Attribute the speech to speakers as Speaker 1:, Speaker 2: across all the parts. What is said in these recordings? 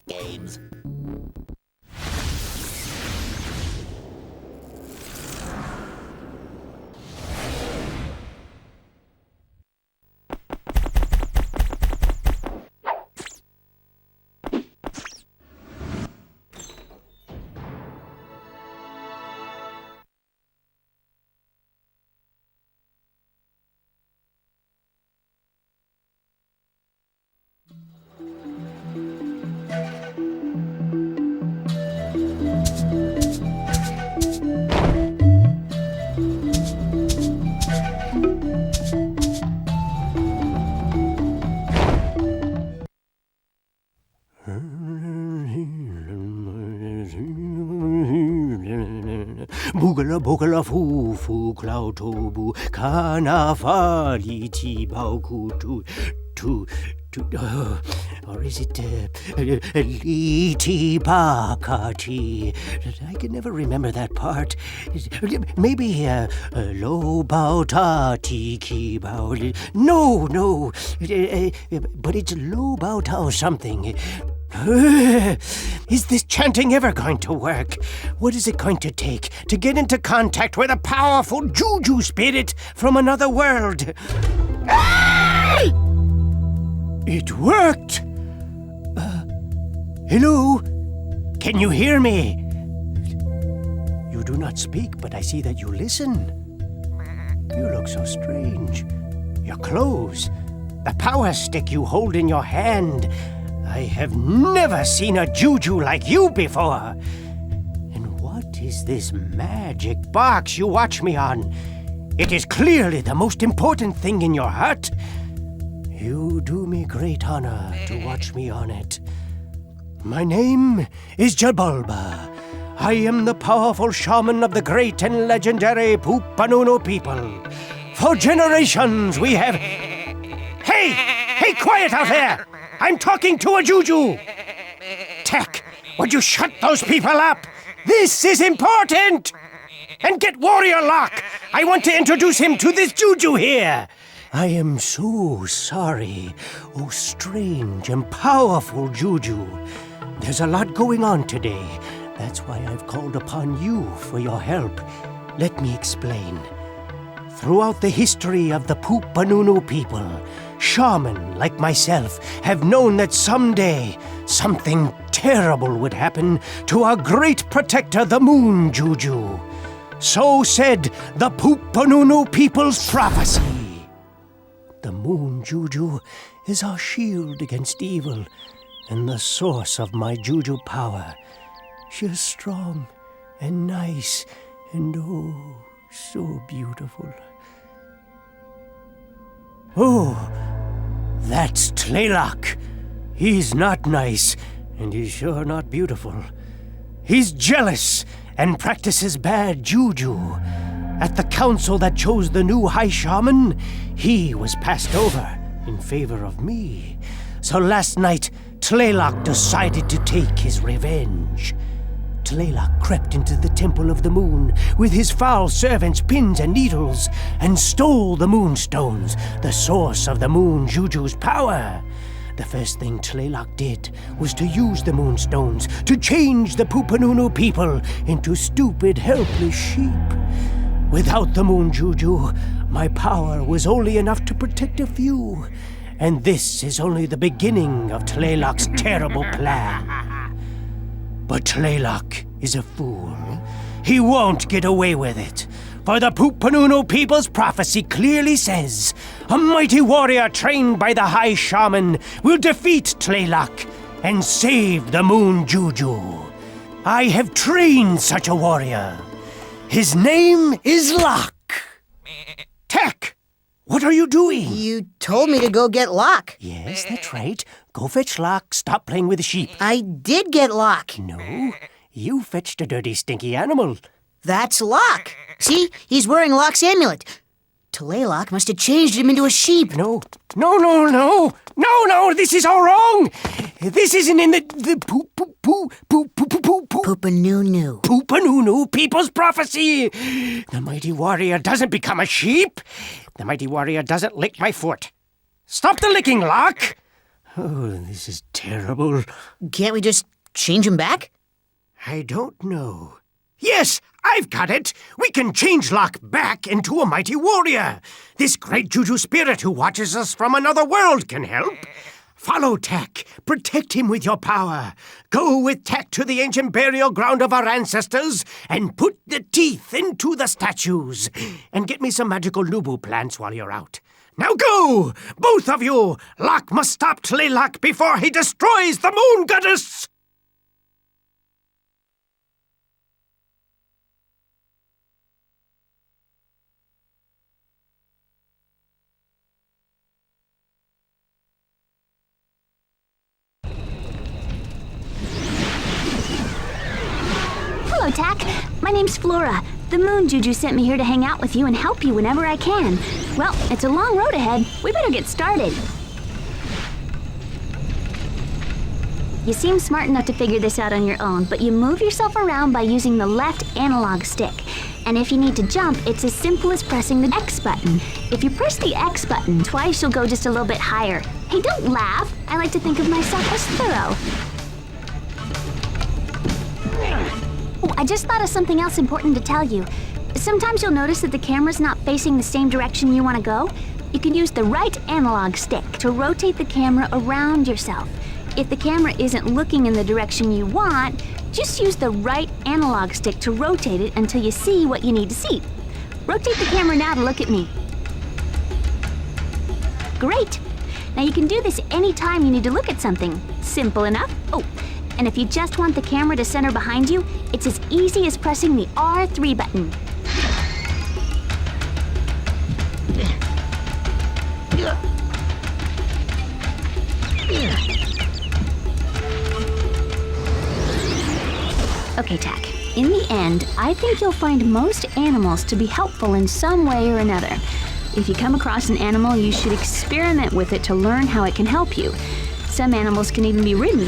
Speaker 1: Games.
Speaker 2: Boogala boogala foo foo cloud tobu kana fali ti bao tu or is it li ti pa ti? I can never remember that part. Maybe lo bao ta ti ki bao. No, but it's lo bao tao something. Is this chanting ever going to work? What is it going to take to get into contact with a powerful Juju spirit from another world? It worked! Hello? Can you hear me? You do not speak, but I see that you listen. You look so strange. Your clothes, the power stick you hold in your hand. I have never seen a Juju like you before. And what is this magic box you watch me on? It is clearly the most important thing in your hut. You do me great honor to watch me on it. My name is Jabulba. I am the powerful shaman of the great and legendary Poopanunu people. For generations we have... Hey, quiet out there! I'm talking to a Juju! Tech, would you shut those people up? This is important! And get Warrior Lock! I want to introduce him to this Juju here! I am so sorry, oh strange and powerful Juju. There's a lot going on today. That's why I've called upon you for your help. Let me explain. Throughout the history of the Poopanunu people, shaman like myself have known that someday something terrible would happen to our great protector, the Moon Juju. So said the Poopanunu people's prophecy. The Moon Juju is our shield against evil and the source of my Juju power. She is strong and nice and oh, so beautiful. Oh, that's Tlaylock. He's not nice, and he's sure not beautiful. He's jealous and practices bad Juju. At the council that chose the new High Shaman, he was passed over in favor of me. So last night, Tlaylock decided to take his revenge. Tlaylock crept into the Temple of the Moon with his foul servants, pins and needles, and stole the Moonstones, the source of the Moon Juju's power. The first thing Tlaylock did was to use the Moonstones to change the Poopanunu people into stupid, helpless sheep. Without the Moon Juju, my power was only enough to protect a few. And this is only the beginning of Tlaylock's terrible plan. But Tlaylock is a fool. He won't get away with it. For the Poopanunu people's prophecy clearly says a mighty warrior trained by the High Shaman will defeat Tlaylock and save the Moon Juju. I have trained such a warrior. His name is Lock. Tech, what are you doing?
Speaker 3: You told me to go get Lock.
Speaker 2: Yes, that's right. Go fetch Lock. Stop playing with the sheep.
Speaker 3: I did get Lock.
Speaker 2: No, you fetched a dirty, stinky animal.
Speaker 3: That's Lock. See, he's wearing Lock's amulet. Tlaylock must have changed him into a sheep.
Speaker 2: No, this is all wrong. This isn't in the Poopanunu people's prophecy. The mighty warrior doesn't become a sheep. The mighty warrior doesn't lick my foot. Stop the licking, Locke! Oh, this is terrible.
Speaker 3: Can't we just change him back?
Speaker 2: I don't know. Yes, I've got it! We can change Locke back into a mighty warrior! This great Juju spirit who watches us from another world can help! Follow Tech. Protect him with your power. Go with Tech to the ancient burial ground of our ancestors and put the teeth into the statues. And get me some magical Nubu plants while you're out. Now go! Both of you! Locke must stop Tlaylock before he destroys the moon goddess!
Speaker 1: Hello, Tack. My name's Flora. The moon Juju sent me here to hang out with you and help you whenever I can. Well, it's a long road ahead. We better get started. You seem smart enough to figure this out on your own, but you move yourself around by using the left analog stick. And if you need to jump, it's as simple as pressing the X button. If you press the X button twice, you'll go just a little bit higher. Hey, don't laugh. I like to think of myself as thorough. Oh, I just thought of something else important to tell you. Sometimes you'll notice that the camera's not facing the same direction you want to go. You can use the right analog stick to rotate the camera around yourself. If the camera isn't looking in the direction you want, just use the right analog stick to rotate it until you see what you need to see. Rotate the camera now to look at me. Great! Now you can do this anytime you need to look at something. Simple enough. Oh, and if you just want the camera to center behind you, it's as easy as pressing the R3 button. Okay, Tack. In the end, I think you'll find most animals to be helpful in some way or another. If you come across an animal, you should experiment with it to learn how it can help you. Some animals can even be ridden.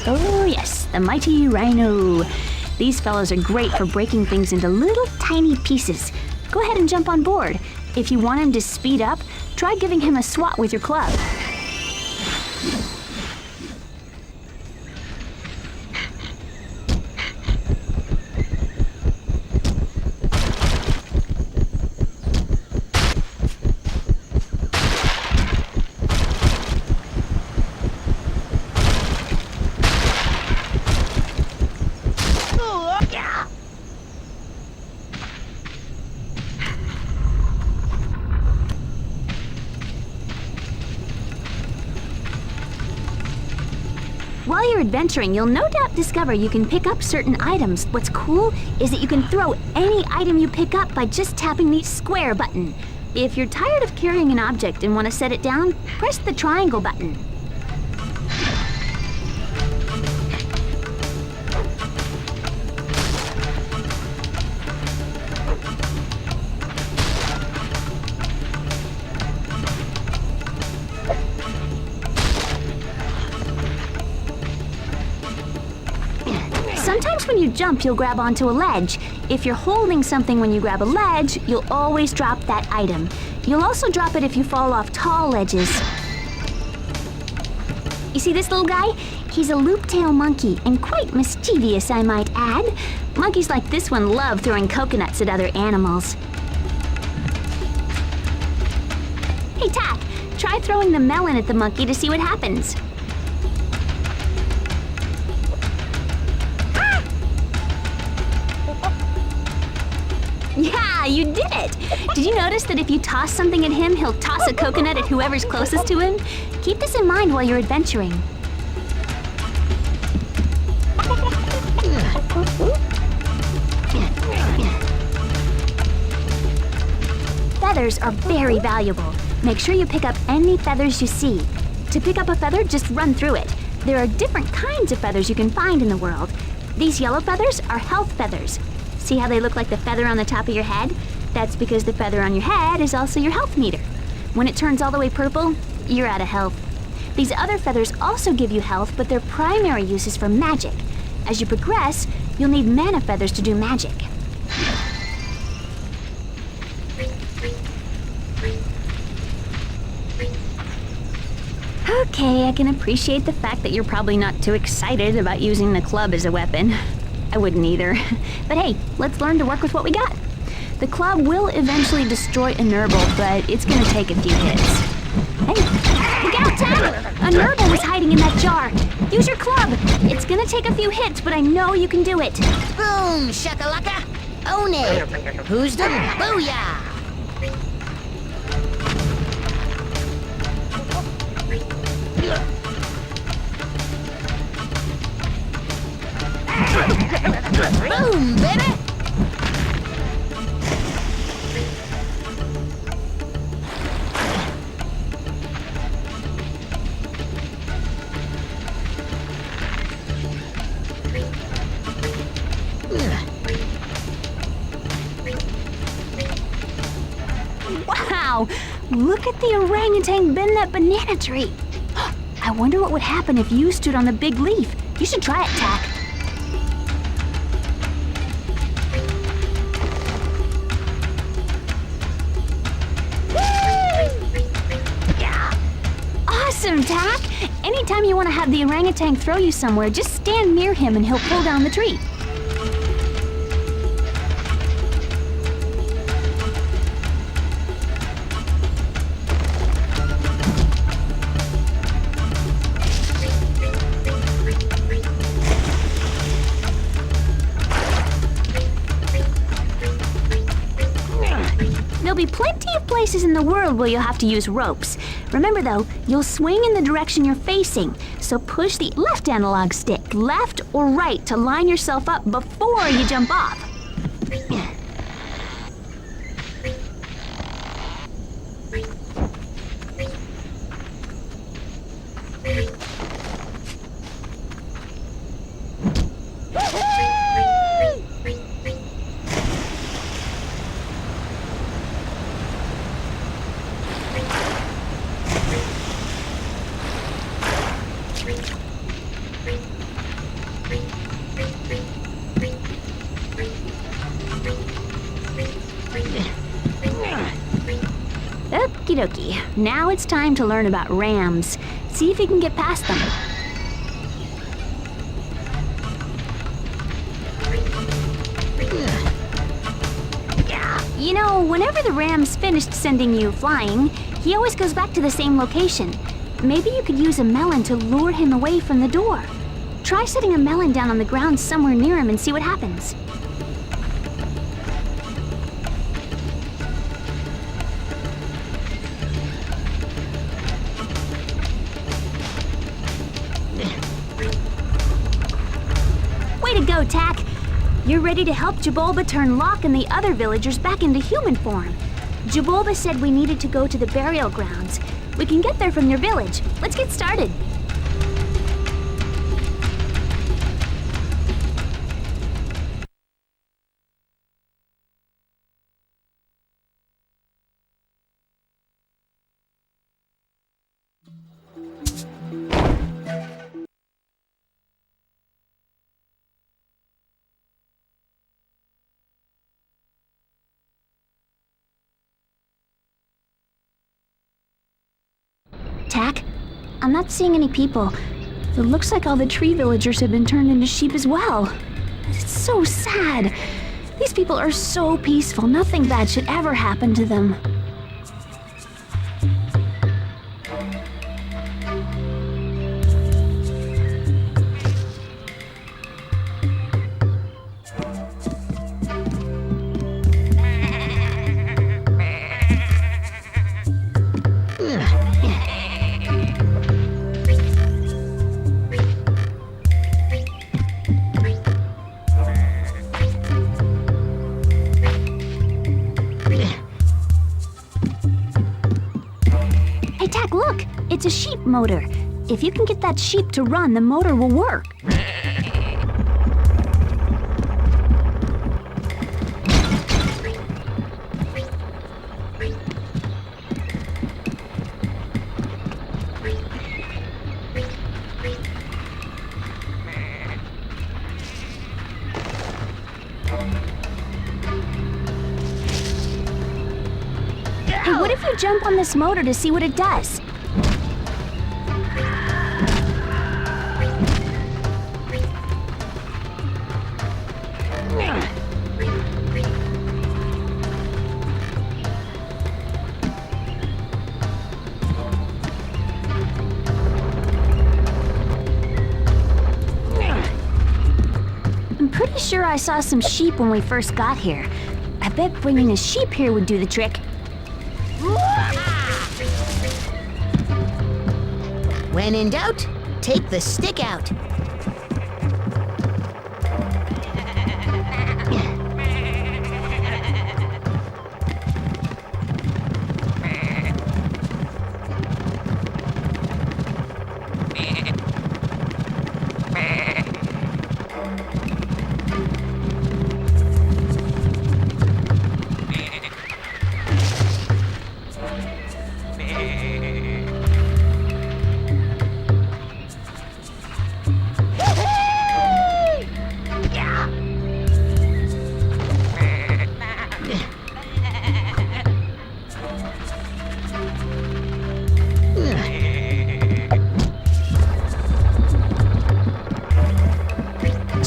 Speaker 1: Oh yes, the mighty rhino. These fellows are great for breaking things into little tiny pieces. Go ahead and jump on board. If you want him to speed up, try giving him a swat with your club. While you're adventuring, you'll no doubt discover you can pick up certain items. What's cool is that you can throw any item you pick up by just tapping the square button. If you're tired of carrying an object and want to set it down, press the triangle button. Sometimes when you jump, you'll grab onto a ledge. If you're holding something when you grab a ledge, you'll always drop that item. You'll also drop it if you fall off tall ledges. You see this little guy? He's a loop-tail monkey, and quite mischievous, I might add. Monkeys like this one love throwing coconuts at other animals. Hey, Tack, try throwing the melon at the monkey to see what happens. Yeah, you did it! Did you notice that if you toss something at him, he'll toss a coconut at whoever's closest to him? Keep this in mind while you're adventuring. Feathers are very valuable. Make sure you pick up any feathers you see. To pick up a feather, just run through it. There are different kinds of feathers you can find in the world. These yellow feathers are health feathers. See how they look like the feather on the top of your head? That's because the feather on your head is also your health meter. When it turns all the way purple, you're out of health. These other feathers also give you health, but their primary use is for magic. As you progress, you'll need mana feathers to do magic. Okay, I can appreciate the fact that you're probably not too excited about using the club as a weapon. I wouldn't either. But hey, let's learn to work with what we got. The club will eventually destroy a Nermal, but it's gonna take a few hits. Hey, look out, Ted! A Nermal is hiding in that jar. Use your club. It's gonna take a few hits, but I know you can do it.
Speaker 3: Boom, shakalaka. Own it. Who's the booyah? Boom, baby.
Speaker 1: Wow! Look at the orangutan bend that banana tree. I wonder what would happen if you stood on the big leaf. You should try it, Tack. Awesome, Tack! Anytime you want to have the orangutan throw you somewhere, just stand near him and he'll pull down the tree. There'll be plenty of places in the world where you'll have to use ropes. Remember though, you'll swing in the direction you're facing, so push the left analog stick, left or right, to line yourself up before you jump off. Okie dokie. Now it's time to learn about rams. See if you can get past them. You know, whenever the ram's finished sending you flying, he always goes back to the same location. Maybe you could use a melon to lure him away from the door. Try setting a melon down on the ground somewhere near him and see what happens. Way to go, Tack! You're ready to help Jabulba turn Locke and the other villagers back into human form. Jabulba said we needed to go to the burial grounds. We can get there from your village. Let's get started. Tack, I'm not seeing any people. It looks like all the tree villagers have been turned into sheep as well. It's so sad. These people are so peaceful. Nothing bad should ever happen to them. Look, it's a sheep motor. If you can get that sheep to run, the motor will work. Hey, what if you jump on this motor to see what it does? pretty sure I saw some sheep when we first got here. I bet bringing a sheep here would do the trick.
Speaker 3: When in doubt, take the stick out.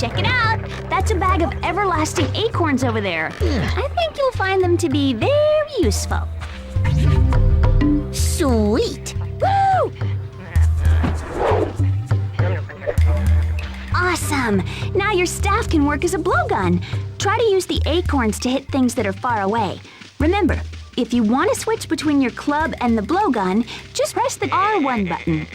Speaker 1: Check it out! That's a bag of everlasting acorns over there. I think you'll find them to be very useful.
Speaker 3: Sweet!
Speaker 1: Woo! Awesome! Now your staff can work as a blowgun. Try to use the acorns to hit things that are far away. Remember, if you want to switch between your club and the blowgun, just press the R1 button.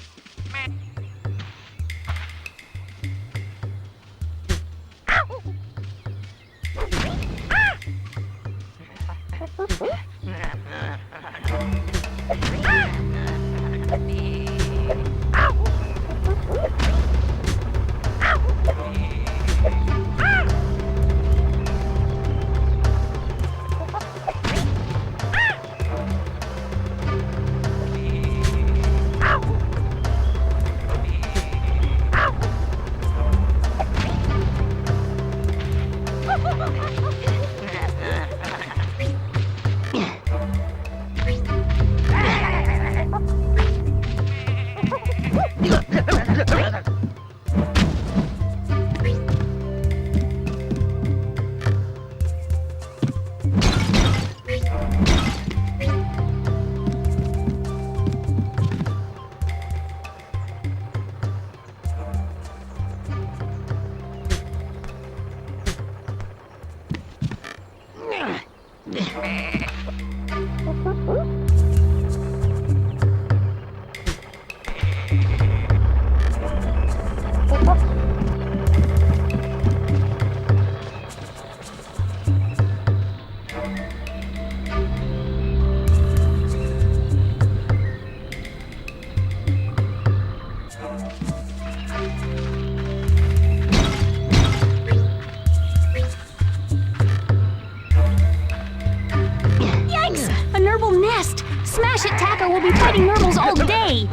Speaker 1: Smash it, Taco! We'll be fighting Nermals all day!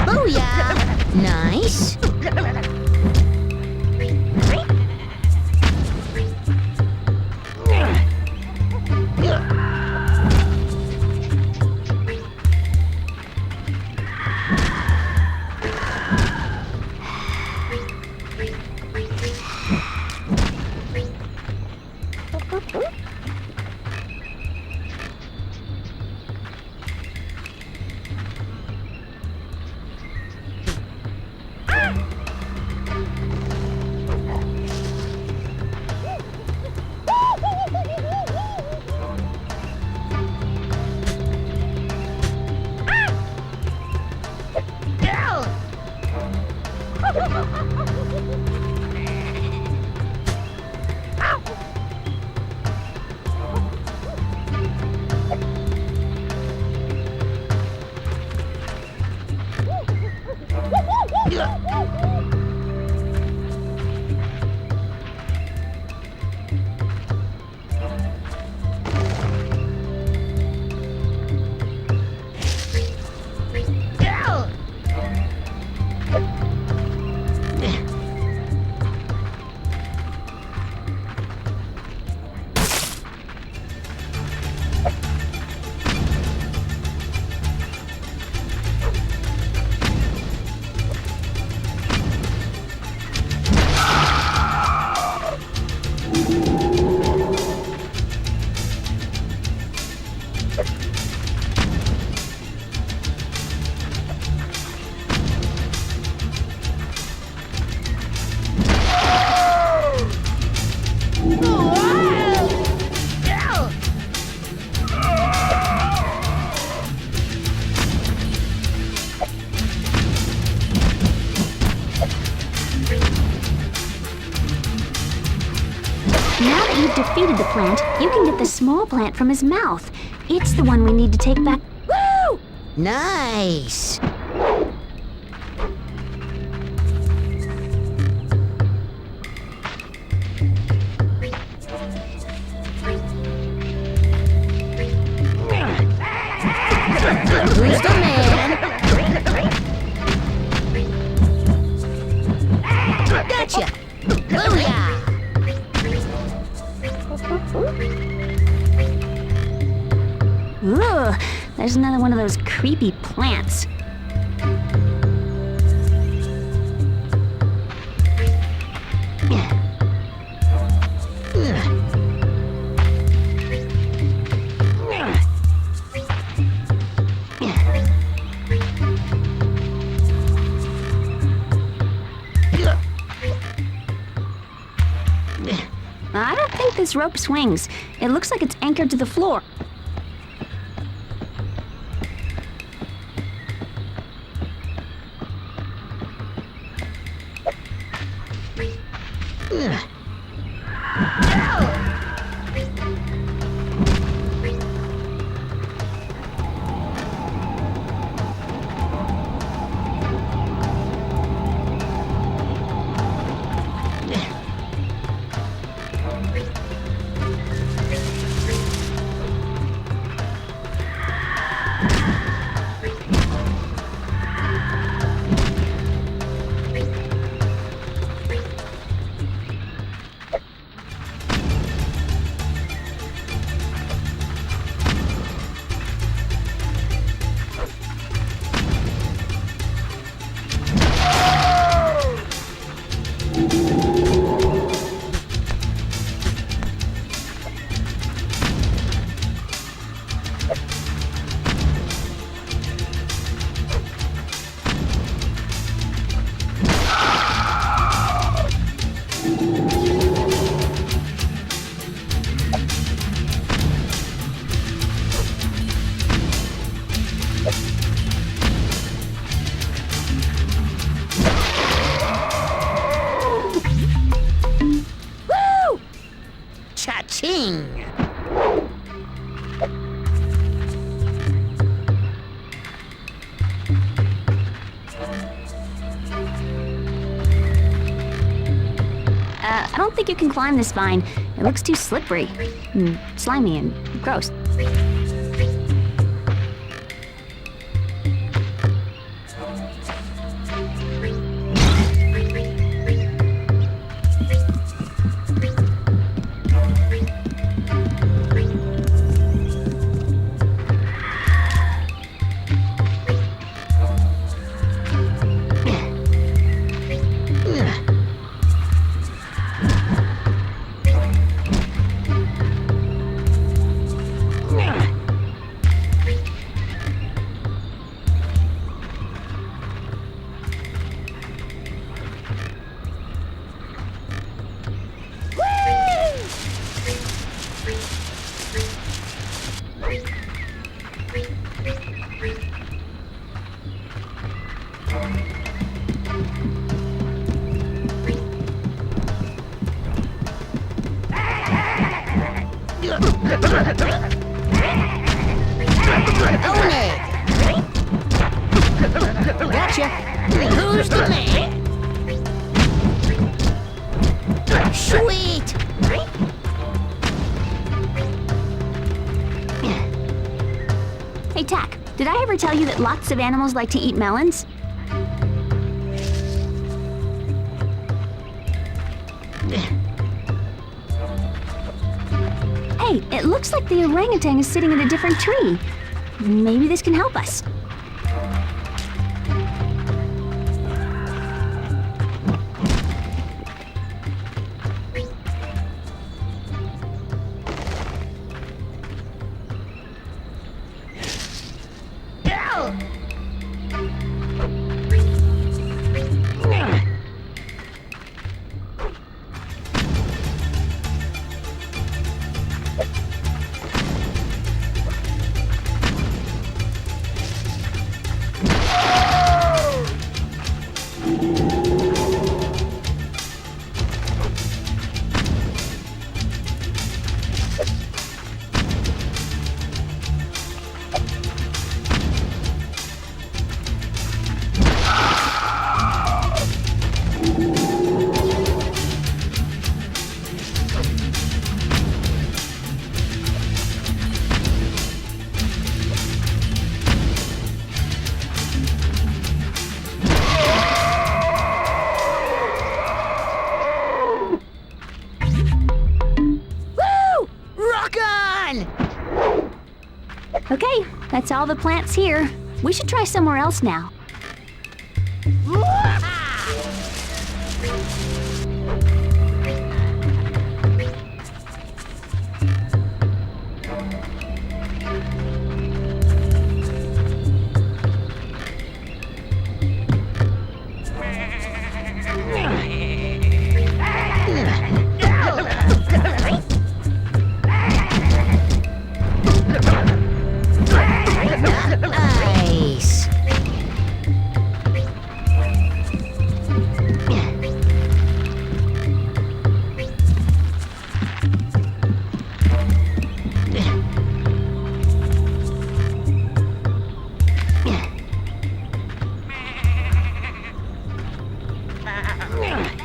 Speaker 3: Booyah! Nice.
Speaker 1: Now that you've defeated the plant, you can get the small plant from his mouth. It's the one we need to take back. Woo!
Speaker 3: Nice. Who's the man? Gotcha! Booyah!
Speaker 1: Ugh, there's another one of those creepy plants. I don't think this rope swings. It looks like it's anchored to the floor.
Speaker 3: Cha-ching!
Speaker 1: I don't think you can climb this vine. It looks too slippery, and slimy, and gross.
Speaker 3: Own it! Gotcha! Who's the man? Sweet!
Speaker 1: Hey, Tack, did I ever tell you that lots of animals like to eat melons? Hey, it looks like the orangutan is sitting in a different tree. Maybe this can help us. Okay, that's all the plants here. We should try somewhere else now.
Speaker 3: Nice.